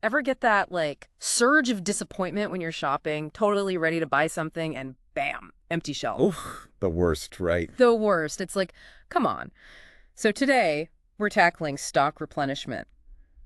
Ever get that, like, surge of disappointment when you're shopping, totally ready to buy something, and bam, empty shelf? Oh, the worst, right? The worst. It's like, come on. So today, we're tackling stock replenishment.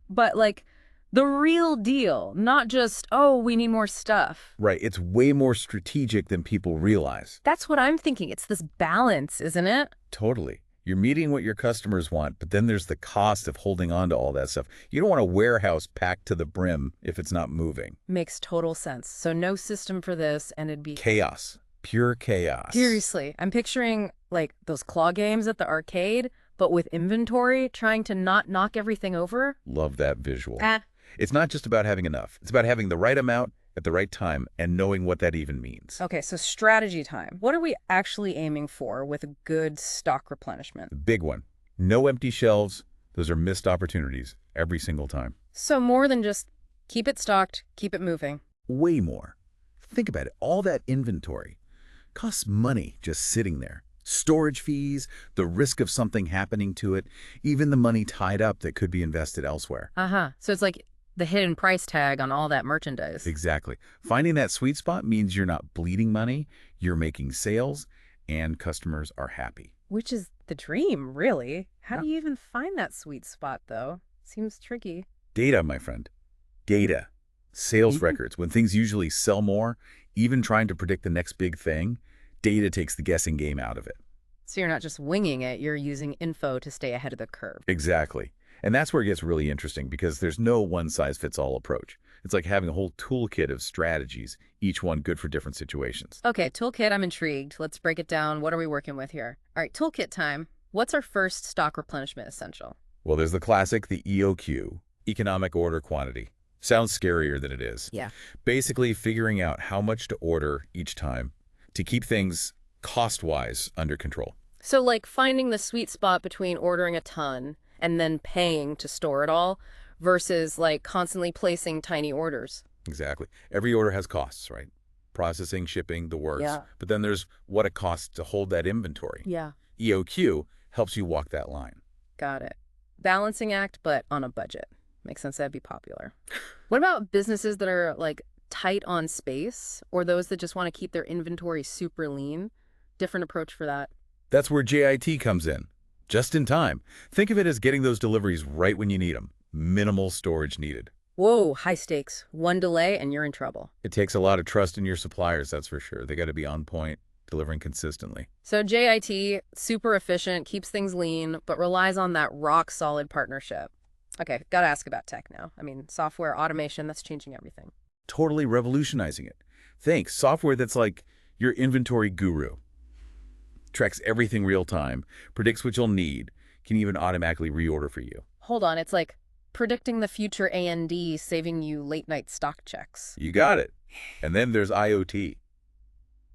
But, like, the real deal, not just, oh, we need more stuff. Right. It's way more strategic than people realize. That's what I'm thinking. It's this balance, isn't it? Totally. You're meeting what your customers want, but then there's the cost of holding on to all that stuff. You don't want a warehouse packed to the brim if it's not moving. Makes total sense. So no system for this, and it'd be Chaos. Pure chaos. seriously, I'm picturing like those claw games at the arcade, but with inventory, trying to not knock everything over. Love that visual. Ah, It's not just about having enough. It's about having the right amount at the right time and knowing what that even means. okay, so strategy time. What are we actually aiming for with a good stock replenishment? The big one. No empty shelves. Those are missed opportunities every single time. So more than just keep it stocked, keep it moving. Way more. Think about it. All that inventory costs money just sitting there. Storage fees, the risk of something happening to it, even the money tied up that could be invested elsewhere. Uh-huh. So it's like the hidden price tag on all that merchandise. Exactly. Finding that sweet spot means you're not bleeding money, you're making sales, and customers are happy. Which is the dream, really. How Yeah. do you even find that sweet spot, though? Seems tricky. Data, my friend. Data. Sales records. When things usually sell more, even trying to predict the next big thing, data takes the guessing game out of it. So you're not just winging it, you're using info to stay ahead of the curve. Exactly. And that's where it gets really interesting because there's no one-size-fits-all approach. It's like having a whole toolkit of strategies, each one good for different situations. Okay, toolkit, I'm intrigued. Let's break it down. What are we working with here? All right, toolkit time. What's our first stock replenishment essential? Well, there's the classic, the EOQ, economic order quantity. Sounds scarier than it is. Yeah. Basically, figuring out how much to order each time to keep things cost-wise under control. So like finding the sweet spot between ordering a ton and then paying to store it all versus like constantly placing tiny orders. Exactly. Every order has costs, right? Processing, shipping, the works. Yeah. But then there's what it costs to hold that inventory. Yeah. EOQ helps you walk that line. Got it. Balancing act, but on a budget. Makes sense that'd be popular. What about businesses that are like tight on space or those that just want to keep their inventory super lean? Different approach for that. That's where JIT comes in. Just in time. Think of it as getting those deliveries right when you need them. Minimal storage needed. Whoa, high stakes. One delay and you're in trouble. It takes a lot of trust in your suppliers, that's for sure. They got to be on point, delivering consistently. So JIT, super efficient, keeps things lean, but relies on that rock solid partnership. Okay, gotta ask about tech now. I mean, software, automation, that's changing everything. Totally revolutionizing it. Think, software that's like your inventory guru. Tracks everything real time, predicts what you'll need, can even automatically reorder for you. Hold on, it's like predicting the future A&D, saving you late night stock checks. You got it. And then there's IoT,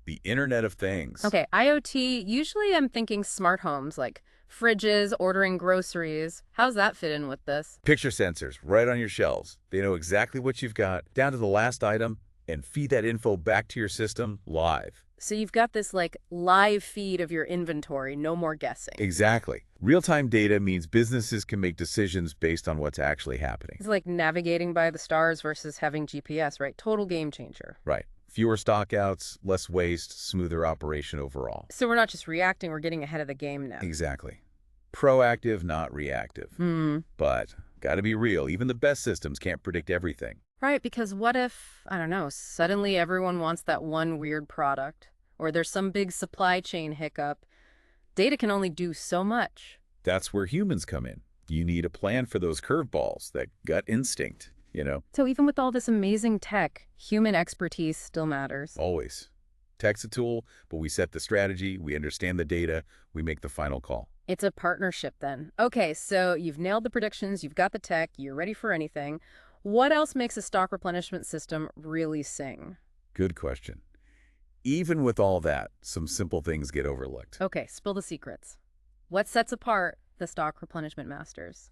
the Internet of Things. Okay, IoT, usually I'm thinking smart homes, like fridges, ordering groceries. How's that fit in with this? Picture sensors right on your shelves. They know exactly what you've got, down to the last item, and feed that info back to your system live. So you've got this like live feed of your inventory, no more guessing. Exactly. Real-time data means businesses can make decisions based on what's actually happening. It's like navigating by the stars versus having GPS, right? Total game changer. Right. Fewer stockouts, less waste, smoother operation overall. So we're not just reacting, we're getting ahead of the game now. Exactly. Proactive, not reactive. But gotta be real, even the best systems can't predict everything. Right, because what if, I don't know, suddenly everyone wants that one weird product, or there's some big supply chain hiccup? Data can only do so much. That's where humans come in. You need a plan for those curveballs, that gut instinct, you know? So even with all this amazing tech, human expertise still matters. Always. Tech's a tool, but we set the strategy, we understand the data, we make the final call. It's a partnership then. Okay, so you've nailed the predictions, you've got the tech, you're ready for anything. What else makes a stock replenishment system really sing? Good question. Even with all that, some simple things get overlooked. Okay, spill the secrets. What sets apart the stock replenishment masters?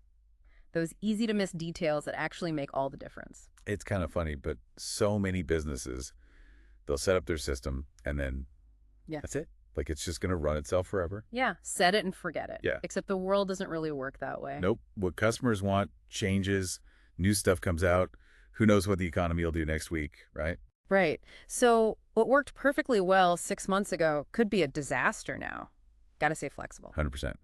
Those easy-to-miss details that actually make all the difference. It's kind of funny, but so many businesses, they'll set up their system and then that's it. Like it's just going to run itself forever. Yeah, set it and forget it. Yeah. Except the world doesn't really work that way. Nope. What customers want changes, new stuff comes out, Who knows what the economy will do next week, right? Right. So what worked perfectly well 6 months ago could be a disaster now. Got to stay flexible. 100%.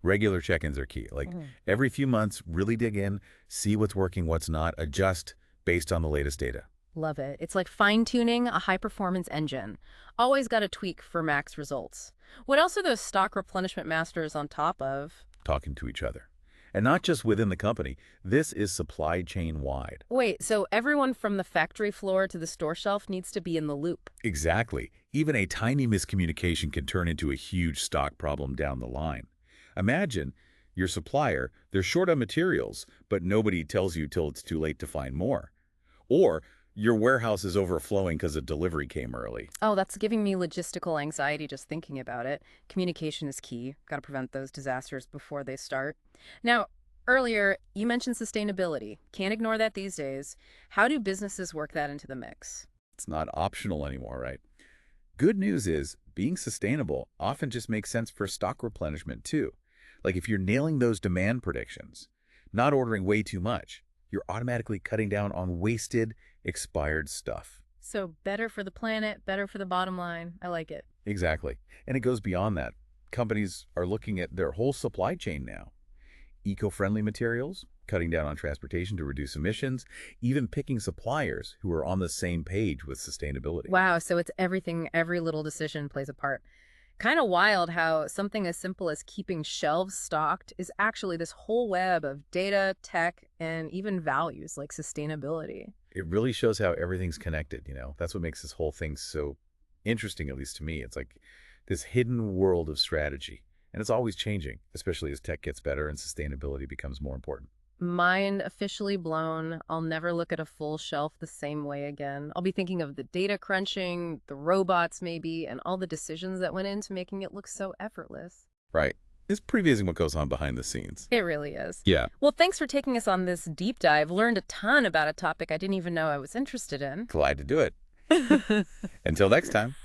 Regular check-ins are key. Like Mhm. every few months, really dig in, see what's working, what's not, adjust based on the latest data. Love it. It's like fine-tuning a high-performance engine. Always got to tweak for max results. What else are those stock replenishment masters on top of? Talking to each other. And not just within the company. This is supply chain wide. Wait, so everyone from the factory floor to the store shelf needs to be in the loop. Exactly. Even a tiny miscommunication can turn into a huge stock problem down the line. Imagine your supplier, they're short on materials, but nobody tells you till it's too late to find more. Or your warehouse is overflowing because a delivery came early. Oh, that's giving me logistical anxiety just thinking about it. Communication is key. Got to prevent those disasters before they start. Now, earlier, you mentioned sustainability. Can't ignore that these days. How do businesses work that into the mix? It's not optional anymore, right? Good news is being sustainable often just makes sense for stock replenishment too. Like if you're nailing those demand predictions, not ordering way too much, you're automatically cutting down on wasted, expired stuff. So better for the planet, better for the bottom line. I like it. Exactly. And it goes beyond that. Companies are looking at their whole supply chain now. Eco-friendly materials, cutting down on transportation to reduce emissions, even picking suppliers who are on the same page with sustainability. Wow, so it's everything, every little decision plays a part. Kind of wild how something as simple as keeping shelves stocked is actually this whole web of data, tech, and even values like sustainability. It really shows how everything's connected. That's what makes this whole thing so interesting, at least to me. It's like this hidden world of strategy. And it's always changing, especially as tech gets better and sustainability becomes more important. Mind officially blown. I'll never look at a full shelf the same way again. I'll be thinking of the data crunching, the robots maybe, and all the decisions that went into making it look so effortless. Right. It's pretty amazing what goes on behind the scenes. It really is. Yeah. Well, thanks for taking us on this deep dive. Learned a ton about a topic I didn't even know I was interested in. Glad to do it. Until next time.